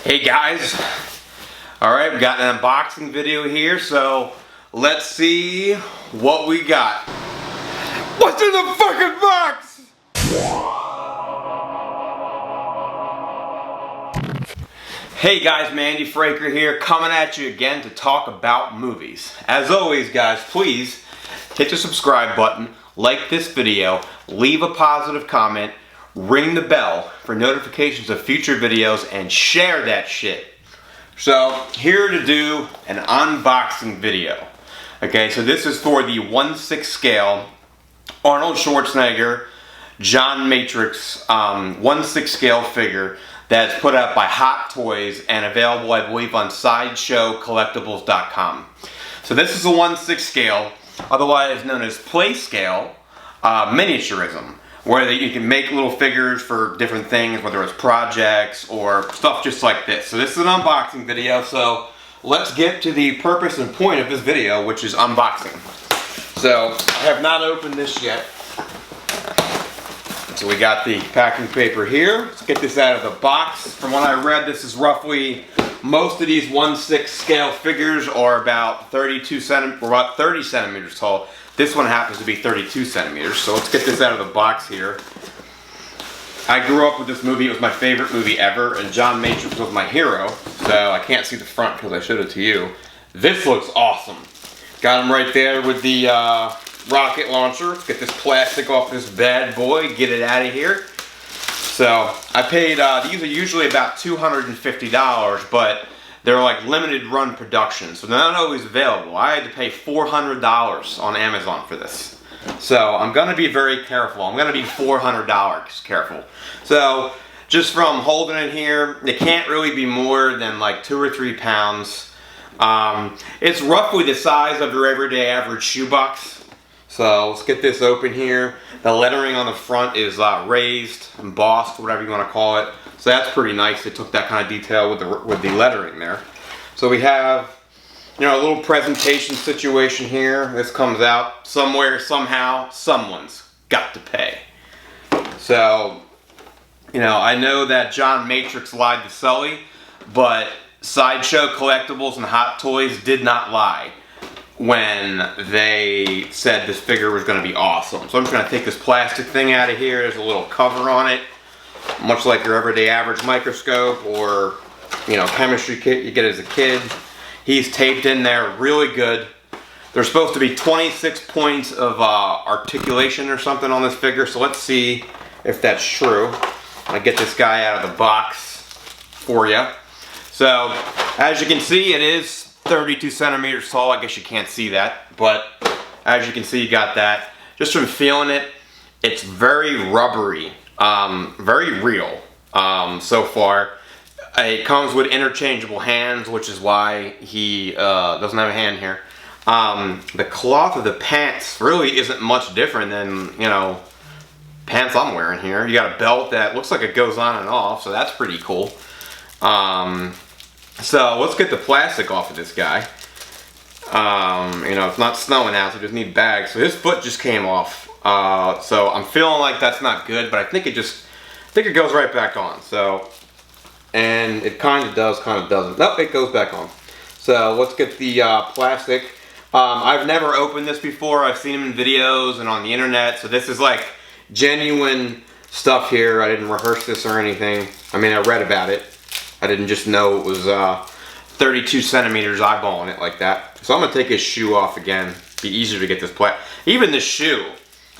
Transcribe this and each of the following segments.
Hey guys, alright, we got an unboxing video here, so let's see what we got. What's in the fucking box? Hey guys, Mandy Fraker here, coming at you again to talk about movies. As always guys, please hit the subscribe button, like this video, leave a positive comment, ring the bell for notifications of future videos, and share that shit. So, here to do an unboxing video. Okay, so this is for the 1/6 scale Arnold Schwarzenegger John Matrix 1/6 scale figure that's put out by Hot Toys and available, I believe, on SideshowCollectibles.com. So this is a 1/6 scale, otherwise known as play scale miniaturism, where you can make little figures for different things, whether it's projects or stuff just like this. So this is an unboxing video, so let's get to the purpose and point of this video, which is unboxing. So I have not opened this yet. So we got the packing paper here. Let's get this out of the box. From what I read, this is roughly, most of these 1/6 scale figures are about 30 centimeters tall. This one happens to be 32 centimeters, so let's get this out of the box here. I grew up with this movie. It was my favorite movie ever, and John Matrix was my hero, so I can't see the front because I showed it to you. This looks awesome. Got him right there with the rocket launcher. Let's get this plastic off this bad boy, get it out of here. So, I paid, these are usually about $250, but they're like limited run production, so they're not always available. I had to pay $400 on Amazon for this. So I'm gonna be very careful. I'm gonna be $400 careful. So just from holding it here, it can't really be more than like 2 or 3 pounds. It's roughly the size of your everyday average shoebox. So let's get this open here. The lettering on the front is raised, embossed, whatever you want to call it. So that's pretty nice. They took that kind of detail with the lettering there. So we have, you know, a little presentation situation here. This comes out somewhere, somehow, someone's got to pay. So, you know, I know that John Matrix lied to Sully, but Sideshow Collectibles and Hot Toys did not lie when they said this figure was going to be awesome. So I'm just going to take this plastic thing out of here. There's a little cover on it, much like your everyday average microscope or, you know, chemistry kit you get as a kid. He's taped in there really good. There's supposed to be 26 points of articulation or something on this figure, so let's see if that's true. I get this guy out of the box for you. So, as you can see, it is 32 centimeters tall. I guess you can't see that, but as you can see, you got that. Just from feeling it, it's very rubbery, very real so far. It comes with interchangeable hands, which is why he doesn't have a hand here. The cloth of the pants really isn't much different than, you know, pants I'm wearing here. You got a belt that looks like it goes on and off, so that's pretty cool. So let's get the plastic off of this guy. You know, it's not snowing out, so we just need bags. So his foot just came off. So I'm feeling like that's not good, but I think it goes right back on. So, and it kind of does, kind of doesn't. Nope, it goes back on. So let's get the plastic. I've never opened this before. I've seen him in videos and on the internet. So this is like genuine stuff here. I didn't rehearse this or anything. I mean, I read about it. I didn't just know it was 32 centimeters eyeballing it like that. So I'm going to take his shoe off again. Be easier to get this plastic. Even the shoe.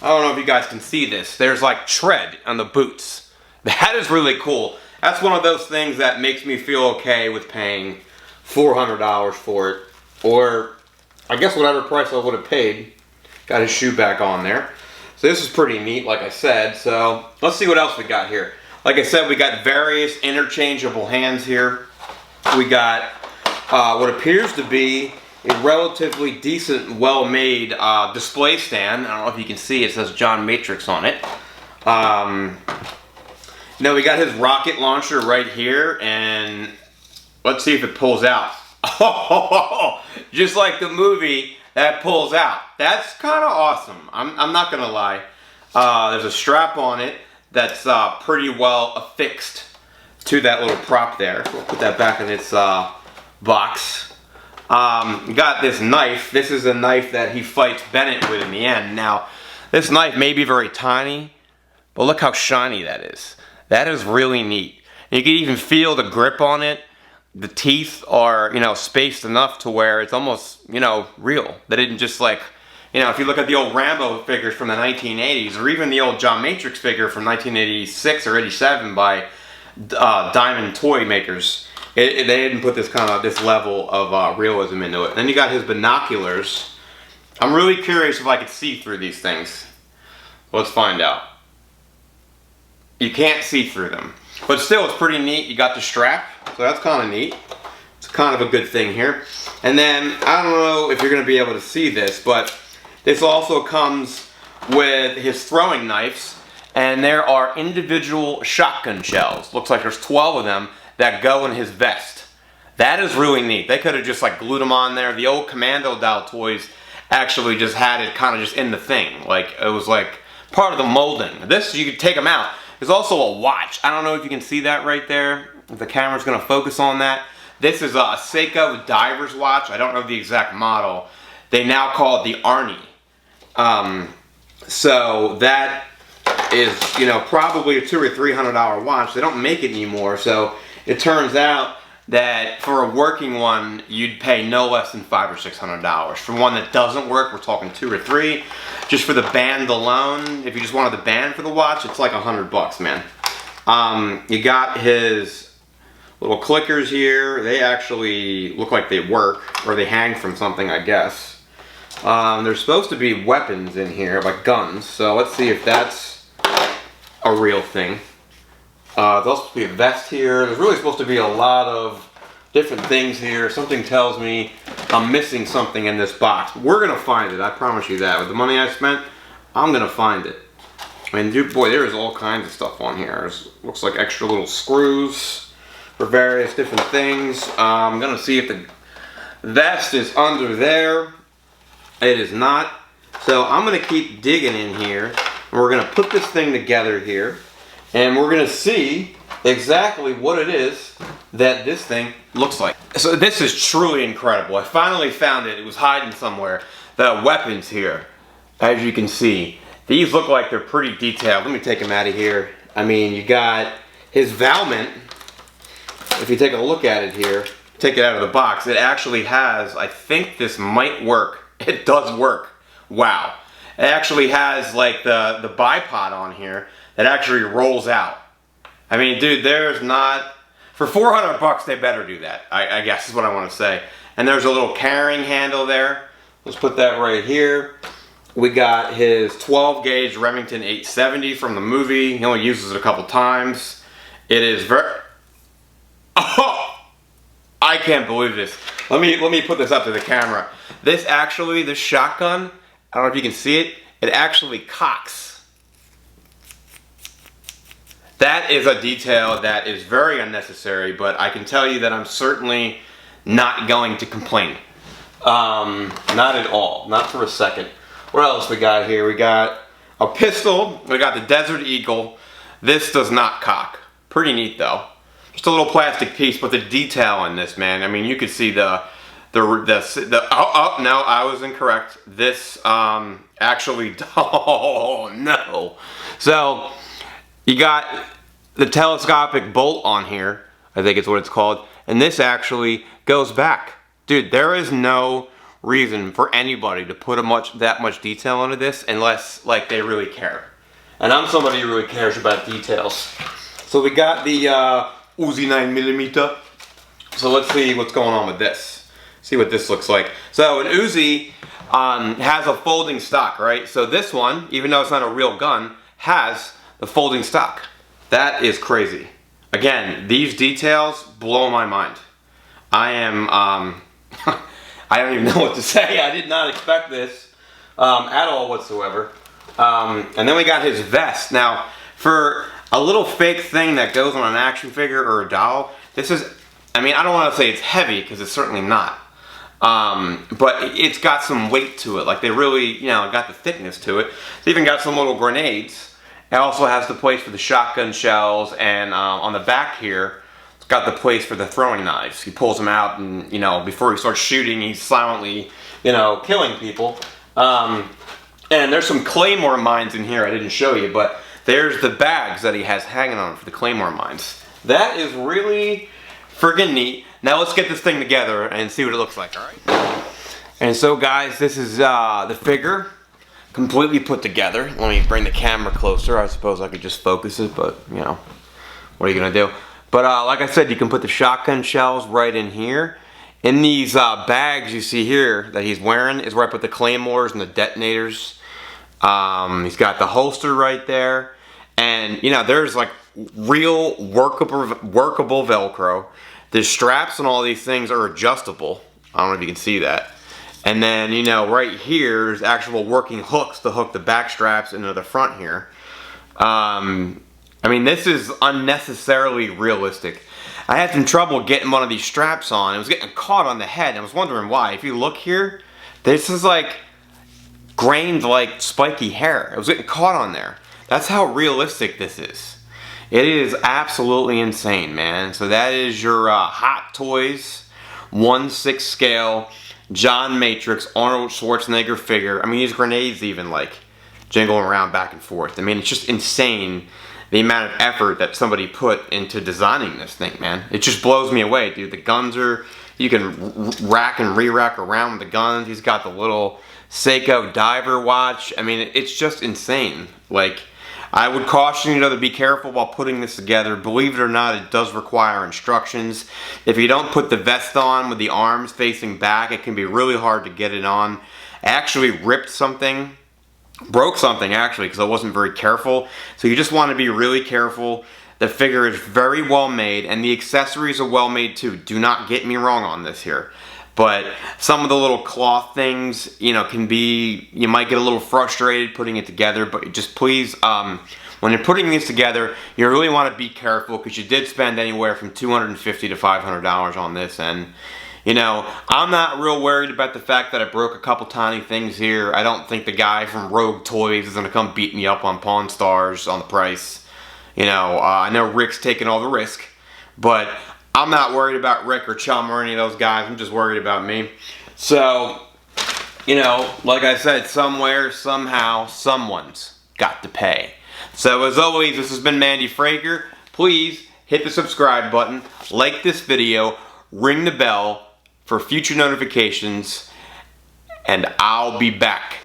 I don't know if you guys can see this. There's like tread on the boots. That is really cool. That's one of those things that makes me feel okay with paying $400 for it. Or, I guess whatever price I would have paid. Got his shoe back on there. So this is pretty neat, like I said. So, let's see what else we got here. Like I said, we got various interchangeable hands here. We got what appears to be a relatively decent, well-made display stand. I don't know if you can see, it says John Matrix on it. Now we got his rocket launcher right here, and let's see if it pulls out. Just like the movie, that pulls out. That's kind of awesome. I'm not gonna lie. There's a strap on it that's pretty well affixed to that little prop there. We'll put that back in its box. You got this knife. This is a knife that he fights Bennett with in the end. Now, this knife may be very tiny, but look how shiny that is. That is really neat. And you can even feel the grip on it. The teeth are, spaced enough to where it's almost, real. They didn't just like, if you look at the old Rambo figures from the 1980s, or even the old John Matrix figure from 1986 or 87 by Diamond toy makers, they didn't put this level of realism into it. And then you got his binoculars. I'm really curious if I could see through these things. Let's find out. You can't see through them. But still, it's pretty neat. You got the strap, so that's kind of neat. It's kind of a good thing here. And then, I don't know if you're going to be able to see this, but this also comes with his throwing knives, and there are individual shotgun shells. Looks like there's 12 of them that go in his vest. That is really neat. They could have just like glued them on there. The old Commando doll toys actually just had it kind of just in the thing. Like, it was like part of the molding. This, you could take them out. There's also a watch. I don't know if you can see that right there, if the camera's going to focus on that. This is a Seiko diver's watch. I don't know the exact model. They now call it the Arnie. So that is, probably a $200 or $300 watch. They don't make it anymore, so it turns out that for a working one, you'd pay no less than $500 or $600. For one that doesn't work, we're talking $200 or $300. Just for the band alone, if you just wanted the band for the watch, it's like $100, man. You got his little clickers here. They actually look like they work, or they hang from something, I guess. There's supposed to be weapons in here, like guns. So let's see if that's a real thing. There's also supposed to be a vest here. There's really supposed to be a lot of different things here. Something tells me I'm missing something in this box. But we're going to find it, I promise you that. With the money I spent, I'm going to find it. I mean, dude, boy, there is all kinds of stuff on here. There's, looks like extra little screws for various different things. I'm going to see if the vest is under there. It is not. So I'm going to keep digging in here. And we're going to put this thing together here. And we're going to see exactly what it is that this thing looks like. So this is truly incredible. I finally found it. It was hiding somewhere. The weapons here, as you can see, these look like they're pretty detailed. Let me take them out of here. I mean, you got his Valmint. If you take a look at it here, take it out of the box, it actually has, I think this might work. It does work. Wow. It actually has like the bipod on here that actually rolls out. I mean, dude, there's not... For $400, they better do that, I guess is what I want to say. And there's a little carrying handle there. Let's put that right here. We got his 12 gauge Remington 870 from the movie. He only uses it a couple times. It is very... Oh! I can't believe this. Let me put this up to the camera. This shotgun, I don't know if you can see it, it actually cocks. That is a detail that is very unnecessary, but I can tell you that I'm certainly not going to complain. Not at all. Not for a second. What else we got here? We got a pistol. We got the Desert Eagle. This does not cock. Pretty neat though. Just a little plastic piece, but the detail in this, man. I mean, you could see oh no, I was incorrect. This actually, oh no. So you got the telescopic bolt on here, I think it's what it's called, and this actually goes back. Dude, there is no reason for anybody to put that much detail into this unless like they really care. And I'm somebody who really cares about details. So we got the Uzi 9mm. So let's see what's going on with this. See what this looks like. So an Uzi has a folding stock, right? So this one, even though it's not a real gun, has the folding stock. That is crazy. Again, these details blow my mind. I am, I don't even know what to say. I did not expect this at all whatsoever. And then we got his vest. Now, for a little fake thing that goes on an action figure or a doll, this is, I mean, I don't want to say it's heavy, because it's certainly not. But it's got some weight to it. Like, they really, got the thickness to it. It's even got some little grenades. It also has the place for the shotgun shells, and on the back here, it's got the place for the throwing knives. He pulls them out, and before he starts shooting, he's silently, killing people. And there's some claymore mines in here I didn't show you, but there's the bags that he has hanging on for the claymore mines. That is really friggin' neat. Now let's get this thing together and see what it looks like, alright? And so guys, this is the figure, completely put together. Let me bring the camera closer. I suppose I could just focus it, but what are you gonna do? But like I said, you can put the shotgun shells right in here. In these bags you see here that he's wearing is where I put the claymores and the detonators. He's got the holster right there, and there's like real workable Velcro. The straps and all these things are adjustable. I don't know if you can see that. And then right here there's actual working hooks to hook the back straps into the front here. I mean, this is unnecessarily realistic. I had some trouble getting one of these straps on. It was getting caught on the head. I was wondering why. If you look here, this is like grained like spiky hair. It was getting caught on there. That's how realistic this is. It is absolutely insane, man. So that is your Hot Toys 1/6 scale John Matrix Arnold Schwarzenegger figure. I mean, these grenades even like jingling around back and forth. I mean, it's just insane the amount of effort that somebody put into designing this thing, man. It just blows me away, dude. The guns are, you can rack and re-rack around with the guns. He's got the little Seiko diver watch. I mean, it's just insane. Like, I would caution you to be careful while putting this together. Believe it or not, it does require instructions. If you don't put the vest on with the arms facing back, it can be really hard to get it on. I actually ripped something, broke something actually, because I wasn't very careful. So you just want to be really careful. The figure is very well made, and the accessories are well made too. Do not get me wrong on this here. But some of the little cloth things, can be, you might get a little frustrated putting it together, but just please, when you're putting these together, you really want to be careful, because you did spend anywhere from $250 to $500 on this, and, I'm not real worried about the fact that I broke a couple tiny things here. I don't think the guy from Rogue Toys is going to come beat me up on Pawn Stars on the price. I know Rick's taking all the risk, but I'm not worried about Rick or Chum or any of those guys. I'm just worried about me. So, like I said, somewhere, somehow, someone's got to pay. So as always, this has been Mandy Frager. Please hit the subscribe button, like this video, ring the bell for future notifications, and I'll be back.